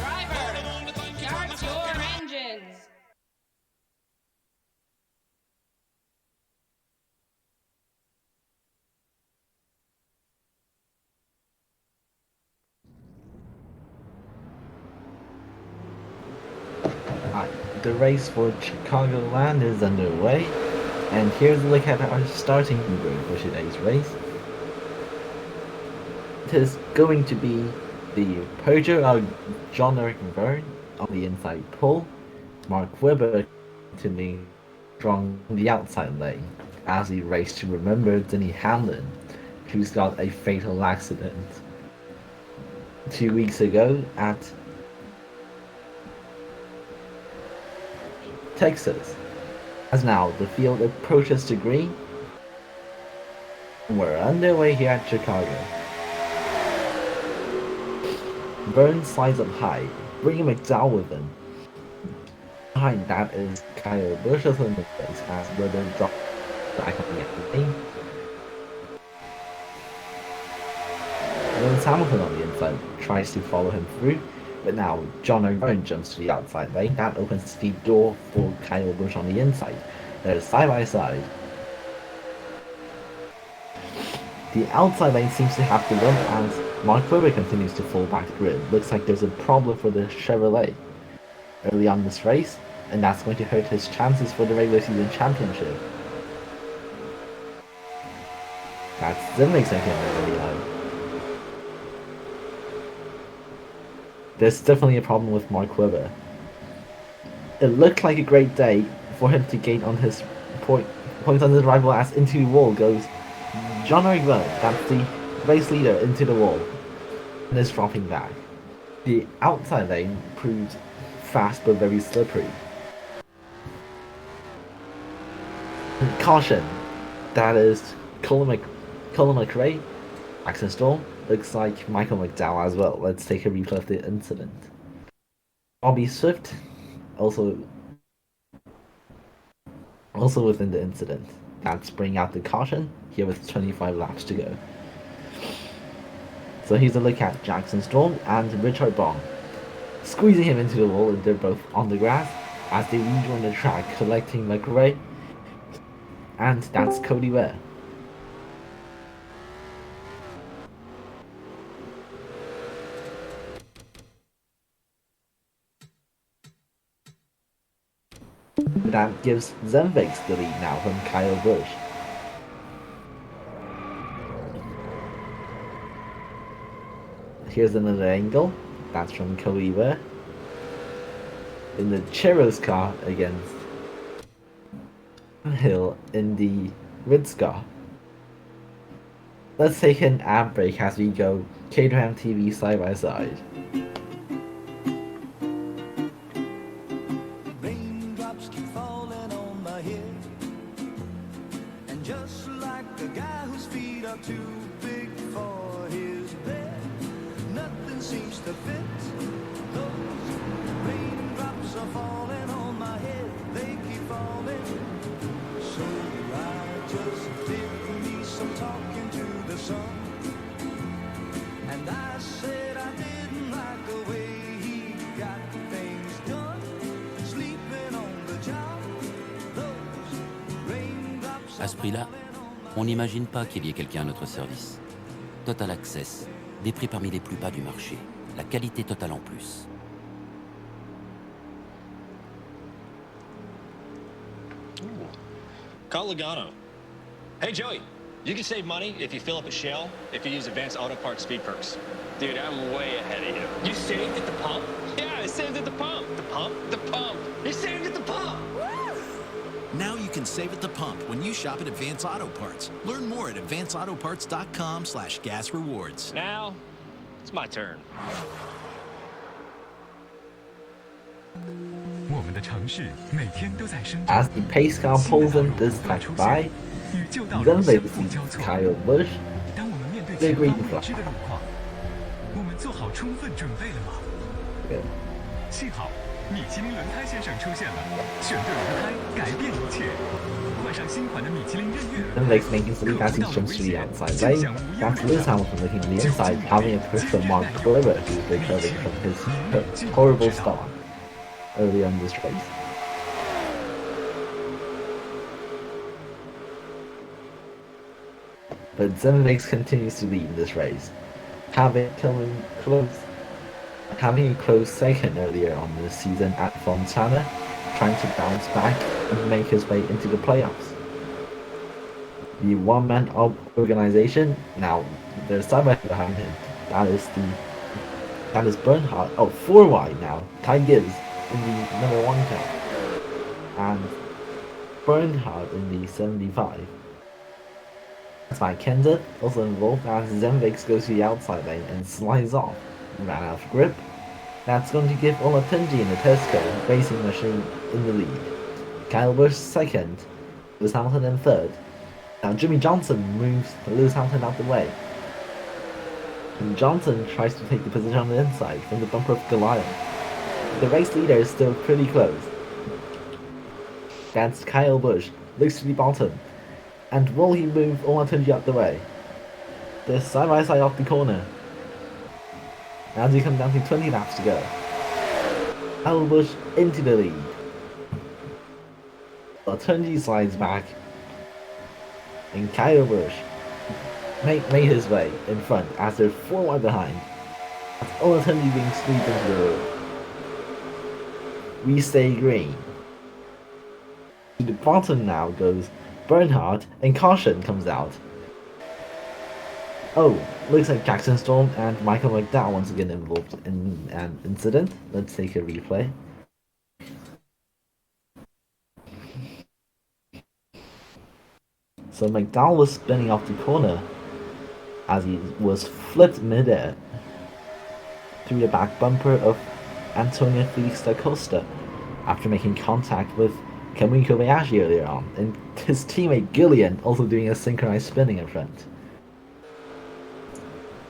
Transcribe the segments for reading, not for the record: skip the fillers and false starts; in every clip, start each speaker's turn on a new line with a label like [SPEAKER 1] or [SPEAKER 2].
[SPEAKER 1] Driver, start your engines.
[SPEAKER 2] Hi, the race for Chicagoland is underway, and here's a look at our starting grid for today's race. It is going to be the Peugeot of John-Eric Verne on the inside pole, Mark Webber continuing strong on the outside lane as he raced to remember Denny Hamlin, who's got a fatal accident 2 weeks ago at Texas. As now the field approaches to green, we're underway here at Chicago. Burns slides up high, bringing McDowell with him. Behind that is Kyle Busch in the race as Webber drops back on the lane. Lewis Hamilton on the inside tries to follow him through, but now John O'Byrne jumps to the outside lane. That opens the door for Kyle Busch on the inside. They're side by side. The outside lane seems to have to win as Mark Webber continues to fall back grid. Looks like there's a problem for the Chevrolet early on this race, and that's going to hurt his chances for the regular season championship. That's Zimmer's taking it really low. There's definitely a problem with Mark Webber. It looked like a great day for him to gain on his points on his rival as into the wall goes John-Eric Verne. That's the race leader into the wall and is dropping back. The outside lane proves fast but very slippery. Caution. That is Colin McRae, Jackson Storm. Looks like Michael McDowell as well. Let's take a replay of the incident. Bobby Swift also within the incident. That's bringing out the caution here with 25 laps to go. So here's a look at Jackson Storm and Richard Bong. Squeezing him into the wall, and they're both on the grass as they rejoin the track, collecting McRae. And that's Cody Ware. That gives Zenvex the lead now from Kyle Busch. Here's another angle. That's from Cody Ware. In the Chero's car against Hill in the Ritz car. Let's take an ad break as we go Caterham TV side by side.
[SPEAKER 3] Too big for his bed. Nothing seems to fit. Those raindrops are falling on my head. They keep falling. So I just did me some talking to the sun. And I said I didn't like the way he got things done. Sleeping on the job. Those raindrops
[SPEAKER 4] À ce prix-là, on n'imagine pas qu'il y ait quelqu'un à notre service. Total Access, des prix parmi les plus bas du marché. La qualité totale en plus.
[SPEAKER 5] Ooh. Call Logano. Hey, Joey, you can save money if you fill up a Shell if you use Advanced Auto Parts Speed Perks.
[SPEAKER 6] Dude, I'm way ahead of you.
[SPEAKER 5] You saved at the pump? Yeah, I saved at the pump. The pump? The pump. You saved at the pump.
[SPEAKER 7] Now you can save at the pump when you shop at Advance Auto Parts. Learn more at advanceautoparts.com/gas rewards.
[SPEAKER 5] Now, it's my turn.
[SPEAKER 2] As the pace car pulls in this track by, then they see Kyle Busch, the green flag. Good.
[SPEAKER 8] 幸好米其林轮胎先生出现了，选对轮胎改变一切，换上新款的米其林任悦轮
[SPEAKER 2] Zenvik's making the lead as he jumps to the outside lane. That's Lewis Hamilton looking on the inside, having a push from Mark Webber, who's recovering from his horrible start early on this race. But Zenvix continues to lead in this race, having a close second earlier on this season at Fontana, trying to bounce back and make his way into the playoffs. The one-man organization, now there's someone behind him. That is Bernhard. Oh, 4 wide now. Ty Gibbs in the number 1 car, and Bernhard in the 75. That's by Kenseth, also involved as Zenvix goes to the outside lane and slides off. Ran out of grip. That's going to give Olatunji in the Tesco racing machine in the lead. Kyle Busch second, Lewis Hamilton in third. Now Jimmy Johnson moves Lewis Hamilton out the way. And Johnson tries to take the position on the inside from the bumper of Goliath. The race leader is still pretty close. That's Kyle Busch, looks to the bottom. And will he move Olatunji out the way? They're side by side off the corner. As he comes down to 20 laps to go. Kyle Busch into the lead. Olatunji slides back. And Kyle Busch made his way in front as they're 4 wide behind. That's Olatunji being squeezed into the road. We stay green. To the bottom now goes Bernhard, and caution comes out. Oh, looks like Jackson Storm and Michael McDowell once again involved in an incident. Let's take a replay. So McDowell was spinning off the corner as he was flipped mid-air through the back bumper of Antonio Felix da Costa after making contact with Kamui Kobayashi earlier on, and his teammate Gillian also doing a synchronized spinning in front.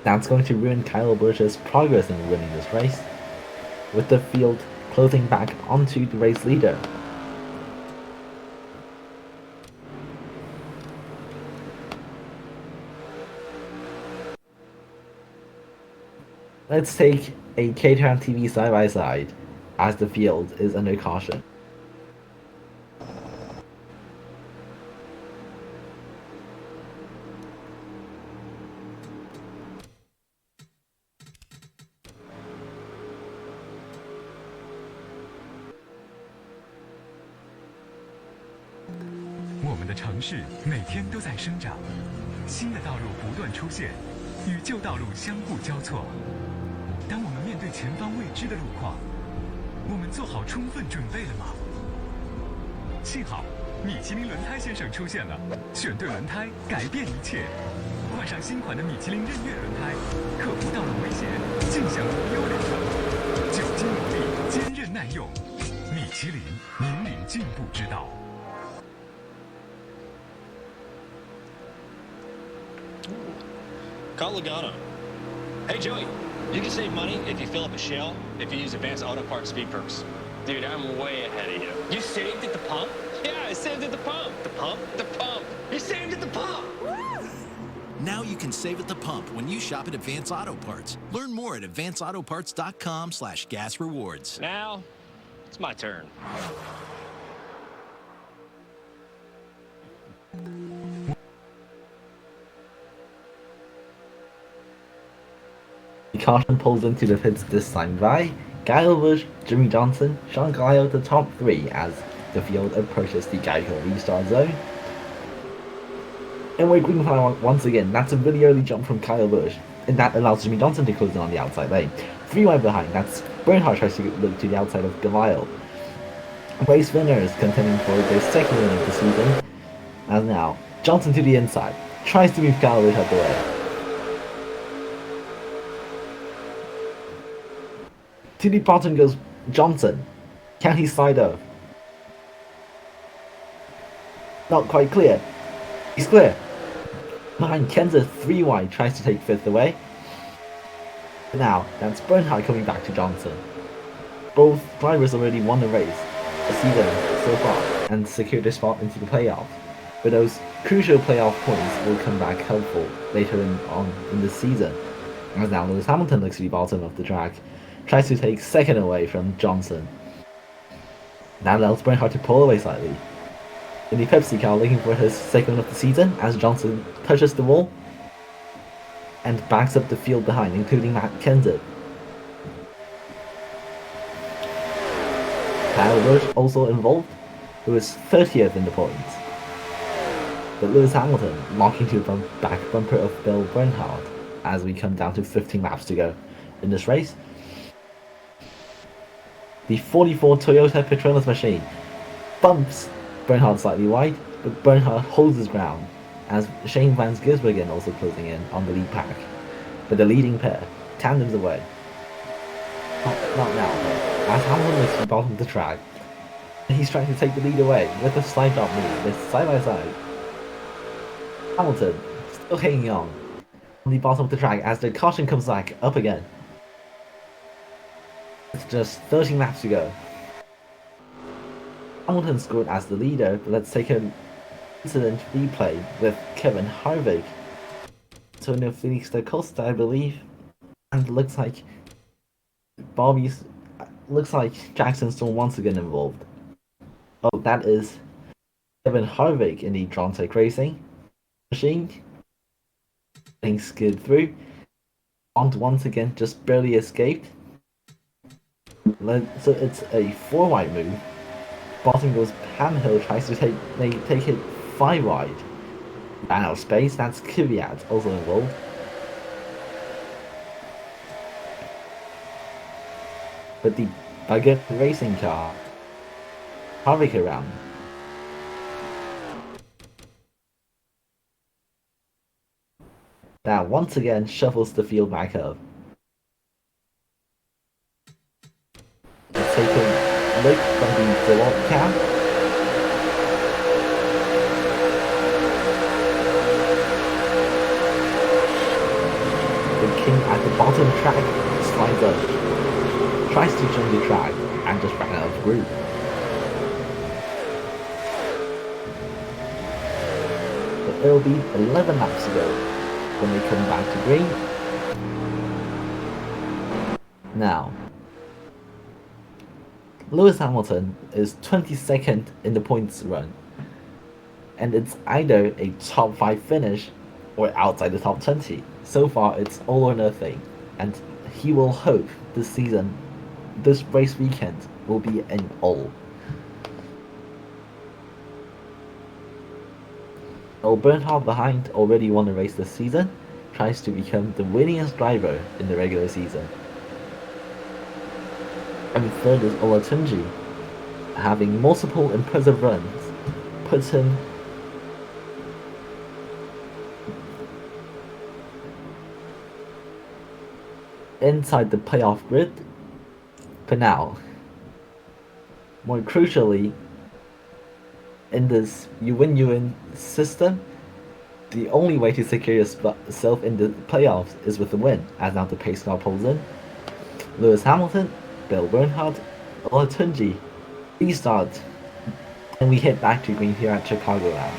[SPEAKER 2] That's going to ruin Kyle Busch's progress in winning this race, with the field closing back onto the race leader. Let's take a Caterham TV side-by-side as the field is under caution.
[SPEAKER 8] 城市每天都在生长，新的道路不断出现，与旧道路相互交错。当我们面对前方未知的路况，我们做好充分准备了吗？幸好，米其林轮胎先生出现了，选对轮胎改变一切。换上新款的米其林任月轮胎，克服道路危险，尽享无忧旅程。久经磨砺，坚韧耐用，米其林引领进步之道。
[SPEAKER 5] Call Logano. Hey, Joey, you can save money if you fill up a shell if you use Advanced Auto Parts Speed Perks.
[SPEAKER 6] Dude, I'm way ahead of you.
[SPEAKER 5] You saved at the pump? Yeah, I saved at the pump. The pump? The pump. You saved at the pump.
[SPEAKER 7] Now you can save at the pump when you shop at Advance Auto Parts. Learn more at advanceautoparts.com/gas rewards.
[SPEAKER 5] Now, it's my turn.
[SPEAKER 2] The caution pulls into the pits this time by Kyle Busch, Jimmy Johnson, Sean Gaiu the top 3 as the field approaches the Geico restart zone. And we're green flag once again. That's a really early jump from Kyle Busch, and that allows Jimmy Johnson to close in on the outside lane. 3 wide behind, that's Bernhard tries to look to the outside of Gaiu. Race winners contending for their second win of the season, as now Johnson to the inside, tries to move Kyle Busch out the way. To the bottom goes Johnson. Can he slide off? Not quite clear. He's clear. Behind Kenseth 3 wide tries to take 5th away. Now that's Bernhard coming back to Johnson. Both drivers already won the race, the season so far, and secured a spot into the playoffs. but those crucial playoff points will come back helpful later on in the season. As now Lewis Hamilton looks to be bottom of the track, tries to take second away from Johnson. That allows Bernhard to pull away slightly. In the Pepsi car, looking for his second of the season as Johnson touches the wall and backs up the field behind, including Matt Kenseth. Kyle Busch also involved, who is 30th in the points. But Lewis Hamilton locking to the back bumper of Bill Bernhard as we come down to 15 laps to go in this race. The 44 Toyota Petronas machine bumps Bernhard slightly wide, but Bernhard holds his ground as Shane Van Gisbergen also closing in on the lead pack. But the leading pair tandems away. Not now, as Hamilton looks to the bottom of the track. He's trying to take the lead away with a slide drop move, with side by side. Hamilton still hanging on the bottom of the track as the caution comes back up again. It's just 13 laps to go. Hamilton scored as the leader, but let's take an incident replay with Kevin Harvick, Antonio Felix da Costa, I believe, and looks like Jackson still once again involved. Oh, that is Kevin Harvick in the Trontek Racing machine. Getting skid through. Once again, just barely escaped. So it's a 4-wide move. Bottom goes Pam Hill, tries to take it 5 wide. Ran out of space, that's Kvyat also involved. But the Baguette racing car, Harvick around. That once again shuffles the field back up. Let's take a look from the DeWalt cam. The King at the bottom track slides up, tries to join the track, and just ran out of groove. But there will be 11 laps to go when they come back to green. Now, Lewis Hamilton is 22nd in the points run, and it's either a top 5 finish or outside the top 20. So far, it's all or nothing, and he will hope this season, this race weekend, will be an all. Bernhard behind already won a race this season, tries to become the winningest driver in the regular season. And third is Olatunji, having multiple impressive runs, puts him inside the playoff grid. But now, more crucially, in this you win system, the only way to secure yourself in the playoffs is with a win, as now the pace car pulls in. Lewis Hamilton, Bill Bernhard, Olatunji, restart, and we hit back to green here at Chicagoland.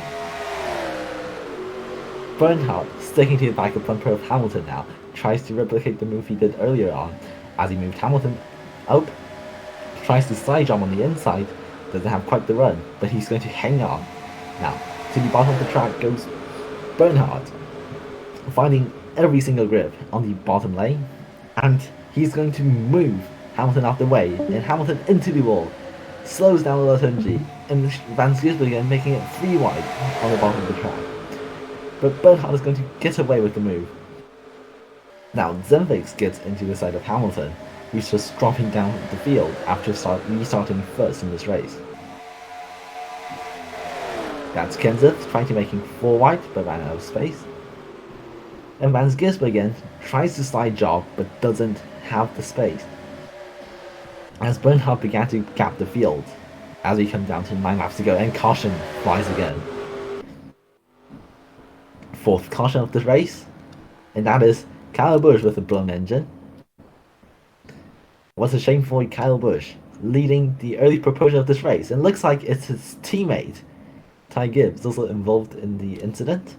[SPEAKER 2] Bernhard, sticking to the back of bumper of Hamilton now, tries to replicate the move he did earlier on, as he moved Hamilton up, tries to side jump on the inside, doesn't have quite the run, but he's going to hang on. Now, to the bottom of the track goes Bernhard, finding every single grip on the bottom lane, and he's going to move Hamilton out the way, and Hamilton into the wall, slows down Olatunji, and Van Gisbergen making it 3 wide on the bottom of the track. But Bernhard is going to get away with the move. Now, Zenvix gets into the side of Hamilton, who's just dropping down the field after restarting first in this race. That's Kenseth trying to make him 4 wide but ran out of space. And Van Gisbergen tries to slide job but doesn't have the space, as Bernhard began to gap the field as we come down to 9 laps to go, and caution flies again. 4th caution of the race, and that is Kyle Busch with a blown engine. What's a shame for Kyle Busch, leading the early proportion of this race, and looks like it's his teammate Ty Gibbs also involved in the incident.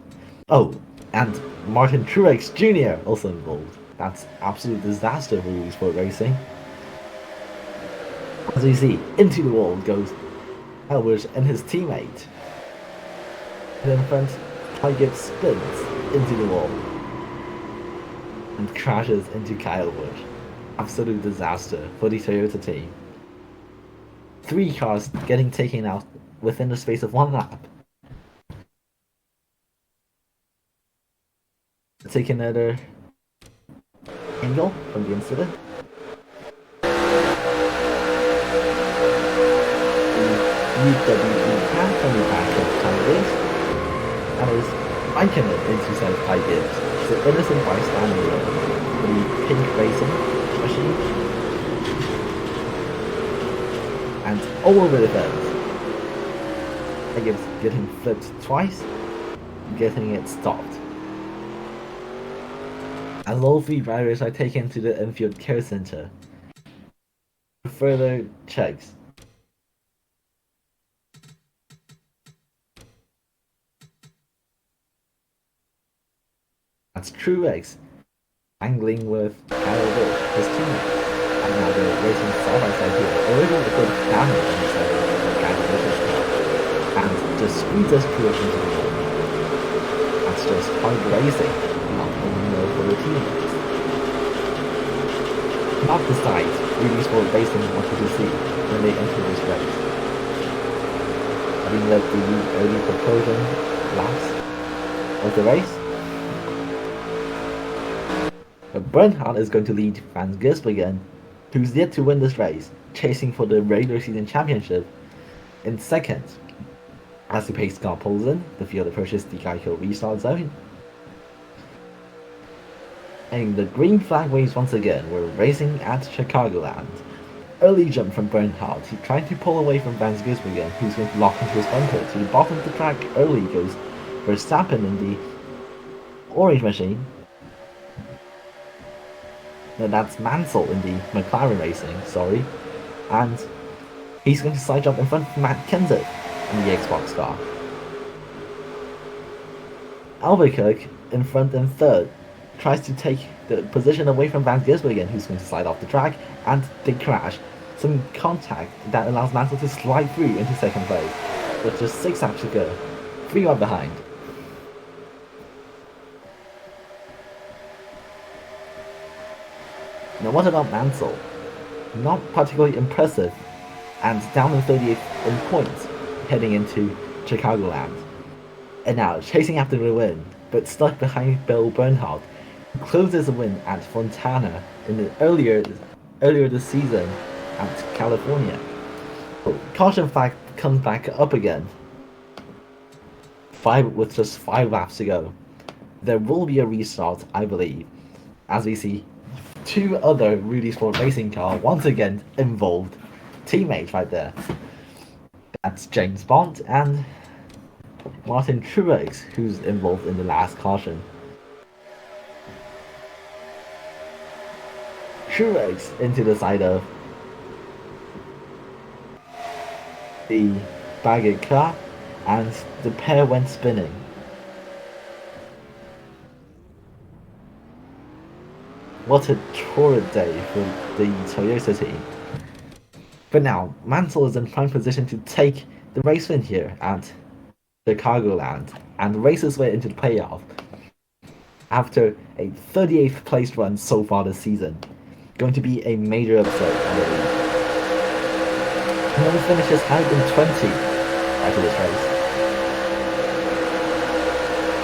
[SPEAKER 2] Oh, and Martin Truex Jr. also involved. That's absolute disaster for Sport Racing. As we see, into the wall goes Albert and his teammate. And in front, Ty Gibbs spins into the wall and crashes into Kyle Busch. Absolute disaster for the Toyota team. 3 cars getting taken out within the space of 1 lap. Take another angle from the incident. The UWE car coming back of Ty Gibbs. That is Raikkonen into South Ty Gibbs. It's an innocent bystander for the pink racing machine. And all over the fence. Ty Gibbs getting flipped twice, getting it stopped. As all 3 drivers are taken to the infield care center for further checks. That's Truex angling with Kyle Busch, his teammate. And now they're racing side by side here. Already a good damage on the side of Kyle Busch's car. And just squeezes Truex into the wall. That's just hard racing, not only for the teammates. Not the side really Sport Racing wanted to see when they entered this race. Having led the early propulsion laps of the race, but Bernhard is going to lead Van Gisbergen, who's yet to win this race, chasing for the regular season championship, in second. As he pace car pulls in, the field approaches the Geico restart zone. And the green flag waves once again. We're racing at Chicagoland. Early jump from Bernhard. He tried to pull away from Van Gisbergen, who's going to lock into his bumper. To the bottom of the track early goes Verstappen in the orange machine. No, that's Mansell in the McLaren Racing, sorry. And he's going to side jump in front of Matt Kenseth in the Xbox car. Albuquerque in front and third tries to take the position away from Van Gisbergen, who's going to slide off the track, and they crash. Some contact that allows Mansell to slide through into second place, with just 6 laps to go, 3 are behind. Now what about Mansell? Not particularly impressive, and down in 38th in points, heading into Chicagoland. And now chasing after the win, but stuck behind Bill Bernhard, who closes the win at Fontana in the earlier this season at California. Caution flag comes back up again. With just 5 laps to go. There will be a restart, I believe, as we see 2 other Rudy Sport Racing cars once again involved. Teammates right there. That's James Bond and Martin Truex, who's involved in the last caution. Truex into the side of the BADCAR, and the pair went spinning. What a torrid day for the Toyota team. But now, Mansell is in prime position to take the race win here at Chicagoland and race his way into the playoff after a 38th place run so far this season. Going to be a major upset, I believe. And then the finishes had been 20 after this race.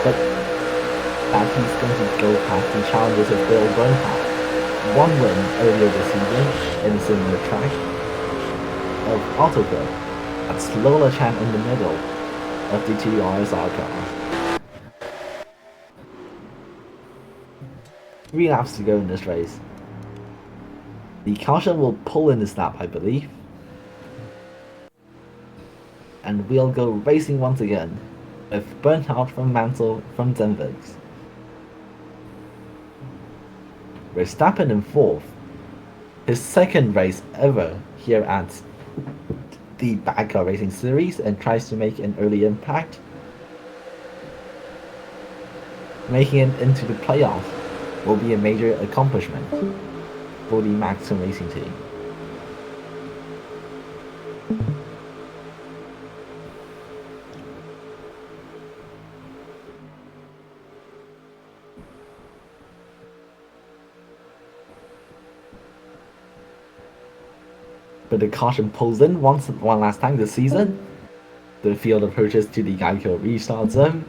[SPEAKER 2] But that he's going to go past the challenges of Bill Bernhard. 1 win earlier this season in a similar track of Autocross. That's Lola Chan in the middle of the 2 RSR cars. 3 laps to go in this race. The caution will pull in this lap, I believe. And we'll go racing once again with Bernhard from Mansell from Zenvix. Verstappen in 4th. His 2nd race ever here at the BADCAR Racing Series and tries to make an early impact. Making it into the playoffs will be a major accomplishment for the Maxim Racing team. But the caution pulls in one last time this season. The field approaches to the Geico restart zone,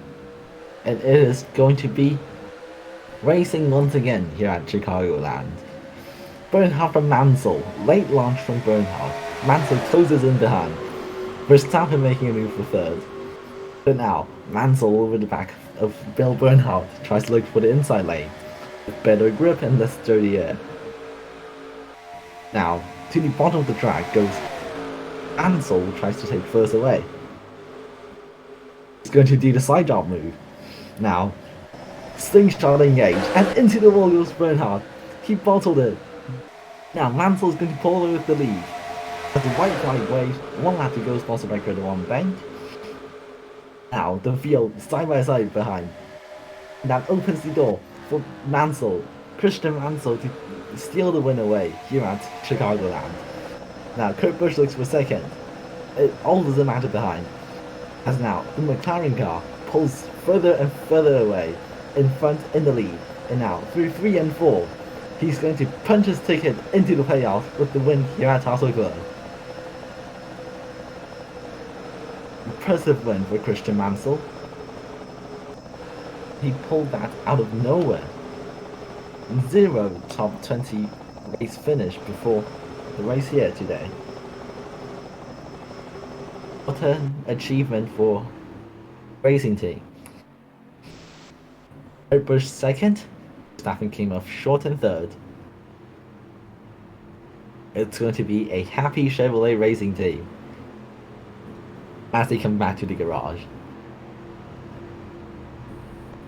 [SPEAKER 2] and it is going to be racing once again here at Chicagoland. Bernhardt from Mansell, late launch from Bernhardt. Mansell closes in behind. Verstappen making a move for third. But now, Mansell over the back of Bill Bernhardt tries to look for the inside lane, with better grip and less sturdy air. Now, to the bottom of the track goes Mansell, tries to take first away. He's going to do the side job move. Now, slingshot engaged, and into the wall goes Bernhardt. He bottled it. Now, Mansell is going to pull away with the lead. As the white flag waves, one lap to go, sponsored by Credit One Bank. Now, the field side by side behind. And that opens the door for Mansell, Christian Mansell, to steal the win away here at Chicagoland. Now, Kurt Busch looks for second. It all doesn't matter behind. As now, the McLaren car pulls further and further away in front in the lead. And now, through 3 and 4, he's going to punch his ticket into the playoffs with the win here at Chicagoland. Impressive win for Christian Mansell. He pulled that out of nowhere. 0 top 20 race finish before the race here today. What an achievement for racing team. Kurt Busch second. Verstappen came off short in third. It's going to be a happy Chevrolet racing team as they come back to the garage.